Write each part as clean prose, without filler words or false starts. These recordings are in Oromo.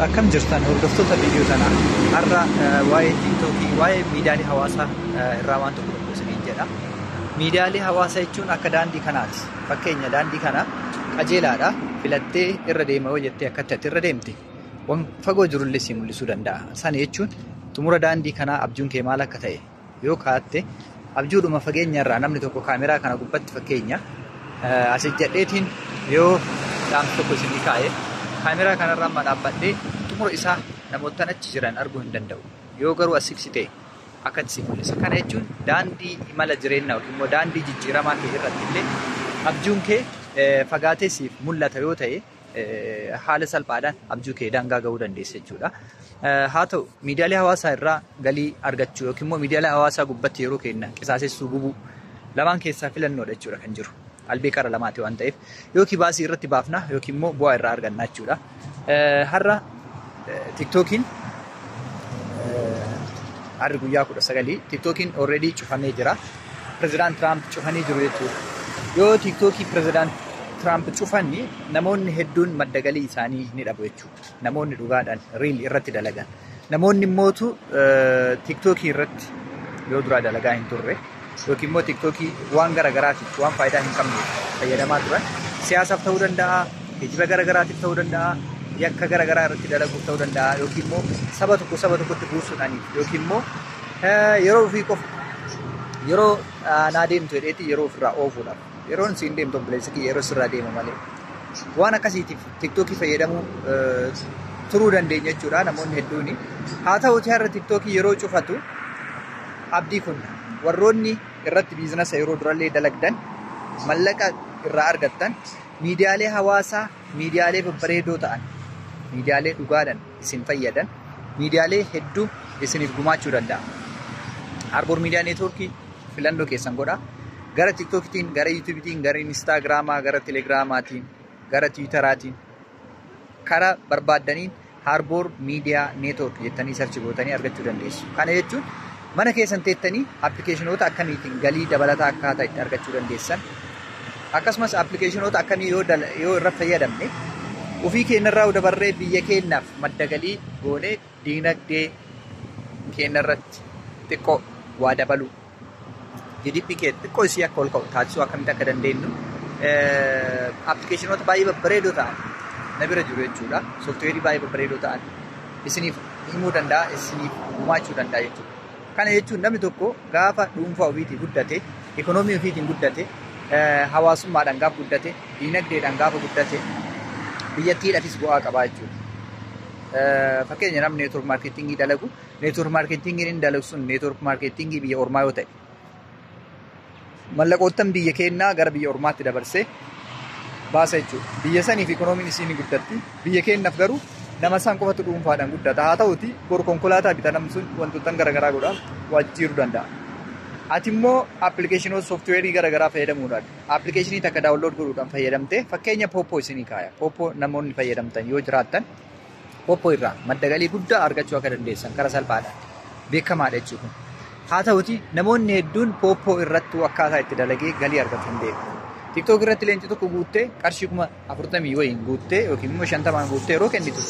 Akkam jirtan hordoftoota viidiyoo tanaa har'a waa'ee tiiktookii waa'ee miidiyaalee hawaasaa irraa waan tokko isiniin jedha. Miidiyaalee hawaasaa jechuun akka daandii kanaati. Fakkeenya daandii kana qajeelaadha filattee irra deema yoo jettee akka itti irra deemte waan fagoo jirullee si mul'isuu danda'a. Sana jechuun xumura daandii kanaa abjuun kee maal akka ta'e yoo kaatte abjuudhuma fageenya irraa namni tokko kaameraa kana gubbatti fakkeenya asii jedheetiin yoo dhaamsa tokko isinii kaa'e kaameraa kanarraa amma dhaabbadhee xumura isaa namoota achi jiran arguu hin danda'u. Yoo garuu as siqsite akkatti si mul'isa. Kana jechuun daandii imala jireenyaa yookiin immoo daandii jijjiiramaa kee irratti illee abjuun kee fagaatee siif mul'ata yoo ta'e haala salphaadhaan abjuu kee daangaa gahuu dandeessa jechuudha. Haa ta'u miidiyaalee hawaasaa irraa galii argachuu yookiin immoo miidiyaalee hawaasaa gubbatti yeroo kenna qisaasessuu gubuu lamaan keessaa filannoodha jechuudha kan jiru. Albee qara lamaati waan ta'eef yookiin baasii irratti baafna yookiin immoo bu'aa irraa arganna jechuudha. Har'a tiiktookiin har'i guyyaa 19 tiiktookiin already cufamee jira. Pirezidaant Tiraamp cufanii jiru jechuudha. Yoo tiiktookii pirezidaant Tiraamp cufanni namoonni hedduun madda galii isaanii ni dhabu jechuudha. Namoonni dhugaadhaan riil irratti dalagan. Namoonni immootu tiiktookii irratti yoo duraa dalagaa hin turre yookiin immoo tiiktookii waan garagaraatiif waan faayidaa hin qabne fayyadamaa turan siyaasaaf ta'uu danda'a, geejjiba garagaraatiif ta'uu danda'a, yakka garagaraa irratti dalaguuf ta'uu danda'a yookiin immoo saba tokkotti buusuudhaaniif yookiin immoo yeroo ofii qofa yeroo naa deemtu jedheeti yeroo ofirraa oofuudhaaf yeroon siin deemtu obboleessa kiyya yeroo sirraa deema malee waan akkasiitiif tiiktookii fayyadamuu turuu dandeenya jechuudha namoonni hedduuni. Haa ta'uutii har'a tiiktookii yeroo cufatu abdii kun warroonni irratti biizinasa yeroo durallee dalagdan mallaqa irraa argattan miidiyaalee hawaasaa miidiyaalee babbareedoo ta'an miidiyaalee dhugaadhaan isin fayyadan miidiyaalee hedduu isiniif gumaachuu danda'a. Harboor miidiyaa neetwoorkii filannoo keessan godha. Gara tiiktookiitiin, gara yuutuubiitiin, gara inistaagiraamaa, gara telegiraamaatiin, gara tiwiitaraatiin karaa barbaaddaniin harboor miidiyaa neetwoorkii jettanii sarchi gootanii argachuu dandeessu. Kana jechuun mana keessan teettanii appilikeeshinoota akkamiitiin galii dabalataa akkaataa itti argachuu dandeessan akkasumas appilikeeshinoota akkamii yoo irra fayyadamne ofii keenyarraa dabarree biyya keenyaaf madda galii goonee diinagdee keenyarratti xiqqoo waa dabalu GDP kee xiqqoo isii akka ol ka'u taasisuu akkamitti akka dandeenyu appilikeeshinoota baay'ee babbareedoo ta'an na bira jiru jechuudha. Sooftiweerii baay'ee babbareedoo ta'an isiniif himuu danda'a, isiniif gumaachuu danda'a jechuudha. Kana jechuun namni tokko gaafa dhuunfaa ofiitiin guddate, ikoonoomii ofiitiin guddate, hawaasummaadhaan gaafa guddate, diinagdeedhaan gaafa guddate, biyyattiidhaafis bu'aa qabaa jechuudha. Fakkeenya namni neetwoork maarkeetingii dalagu, neetwoork maarkeetingiin inni dalagu sun neetwoork maarkeetingii biyya ormaa yoo ta'e, mallaqoottan biyya keenyaa gara biyya ormaatti dabarsee baasa jechuudha. Biyya saniif ikoonomiin isii ni guddatti, biyya keenyaaf garuu nama isaan qofatu dhuunfaadhaan guddata. Haa ta'uti bor konkolaataa bita namni sun wantoota garagaraa godhaan waajjiruu danda'a. Ati immoo appilikeeshinoota sooftiweerii garagaraa fayyadamuudhaan appilikeeshinii takka daawunlood godhuudhaan fayyadamtee fakkeenya pooppoo isinii kaaya. Pooppoo namoonni fayyadamtan yoo jiraattan pooppoo irraa madda galii guddaa argachuu akka dandeessan karaa salphaadhaan beekamaadha jechuudha. Haa ta'uti namoonni hedduun pooppoo irratti akkaataa itti dalagee galii argatu hin beeku. TikTok irratti leenci tokko guuttee qarshii 40 wayiin guuttee yookiin immoo 50 guuttee yeroo kennitu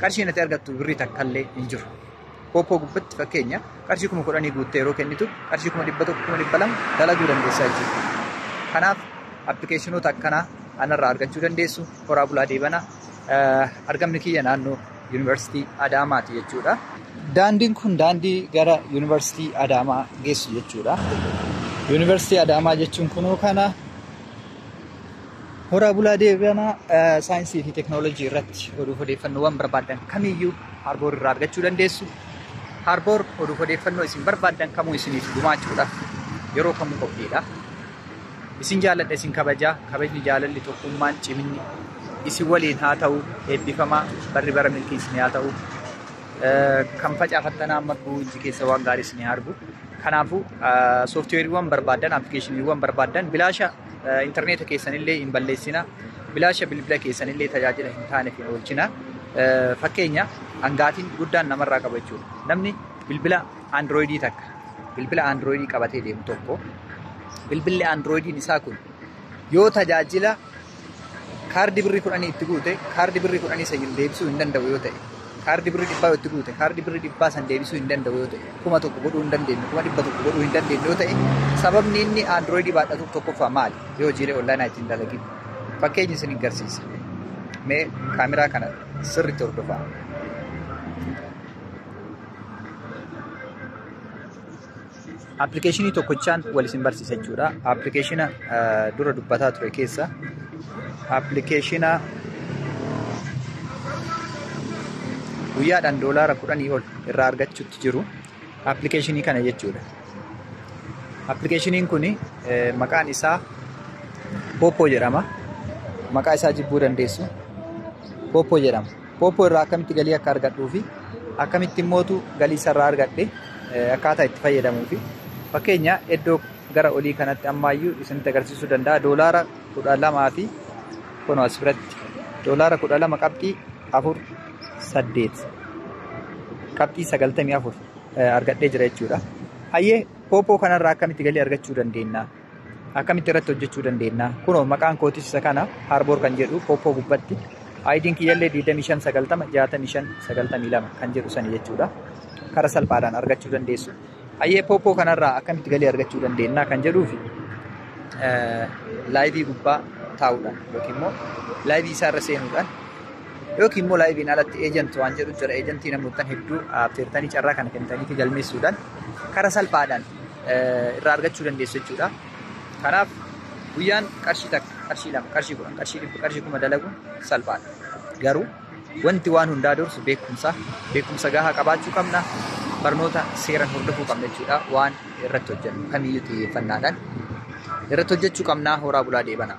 qarshiin ati argattu birrii takkallee hin jiru. Pooppoo gubbatti fakkeenya qarshii 10,000 guuttee yeroo kennitu qarshii 100,200 dalaguu dandeessaa jechuudha. Kanaaf appilikeeshinoota akkanaa anarraa argachuu dandeessu. Horaa bulaa deebanaa argamni kiyya naannoo Yuunivarsiitii Adaamaati jechuudha. Daandiin kun daandii gara Yuunivarsiitii Adaamaa geessu jechuudha. Yuunivarsiitii Adaamaa jechuun kunoo kana horaa bulaa deebanaa saayinsii fi teekinooloojii irratti odeeffannoowwan barbaadan kamiyyuu harboor irraa argachuu dandeessu. Harboor odeeffannoo isin barbaadan kamuu isiniif gumaachuudhaaf yeroo kamuu qophiidha. Isin jaaladha, isin kabajaa, kabajni jaalalli tokkummaan ciminni isin waliin haa ta'u, eebbifamaa barri bara milkii isin haa ta'u. Kan facaafattan amma bu'uunsi keessa waan gaarii isin argu. Kanaafuu sooftiweeriiwwan barbaadan, appilikeeshiniiwwan barbaadan bilaasha interneeta keessanillee hin balleessina. Bilaasha bilbila keessanillee tajaajila hin taaneef hin oolchina. Fakkeenya hangaatiin guddaan namarraa qaba jechuudha. Namni bilbila Androidii takka bilbila Androidii qabatee deemu tokko bilbilli Androidiin isaa kun yoo tajaajila kaardii birrii 10 itti guute kaardii birrii 10 isa deebisuu hin danda'u yoo ta'e kaardii birrii dhibbaa yoo itti guute kaardii birrii dhibbaa san deebisuu hin danda'u yoo ta'e 1,000 godhuu hin dandeenyu 100 godhuu hin dandeenyu yoo ta'e sababni inni Android baadhatuuf tokkoffaa maali yoo hojiilee onlaayinaa ittiin dalagin fakkeenyi isin agarsiisa mee kaameraa kana sirriitti hordofaa. Appilikeeshinii tokkochaan wal isin barsiisa jechuudha. Appilikeeshina dura dubbataa ture keessa appilikeeshina guyyaadhaan $10 ol irraa argachuutti jiru appilikeeshinii kana jechuudha. Appilikeeshiniin kun maqaan isaa Popo jedhama. Maqaa isaa jibbuu dandeessu. Popo jedhama. Popo irraa akkamitti galii akka argadhuu fi akkamitti immoo galii isarraa argadhe akkaataa itti fayyadamuu fi fakkeenya iddoo gara olii kanatti ammaayyuu isinitti agarsiisuu danda'a. $12 fi kun as biratti $12 qabxii 4.8 qabxii 94 argadhee jira jechuudha. Hayyee Popo kanarraa akkamitti galii argachuu dandeenya? Akkamitti irratti hojjechuu dandeenya? Kunoo maqaan kootis isa kana Harboor kan jedhu Popo gubbatti ID'n kiyyallee 25906592 kan jedhu sani jechuudha. Karaa salphaadhaan argachuu dandeessu. Hayyee Popo kanarraa akkamitti galii argachuu dandeenya kan jedhuufi laayivii gubbaa taa'uudhaan yookiin immoo laayivii isaarra seenuudhaan yookiin immoo laayiviin alatti eejent waan jedhu jira. Eejentii namoota hedduu affeertanii carraa kana kennitanii galmeessuudhaan karaa salphaadhaan irraa argachuu dandeessu jechuudha. Kanaaf guyyaan qarshii takka, qarshii lama, qarshii 10, qarshii 100, qarshii 1000 dalaguun salphaadha. Garuu wanti waan hundaa dursu beekumsa gahaa qabaachuu qabna. Barnoota seeraan hordofuu qabna jechuudha. Waan irratti hojjennu kamiyyuu xiyyeeffannaadhaan irratti hojjechuu qabna. Horaa bulaa deebana.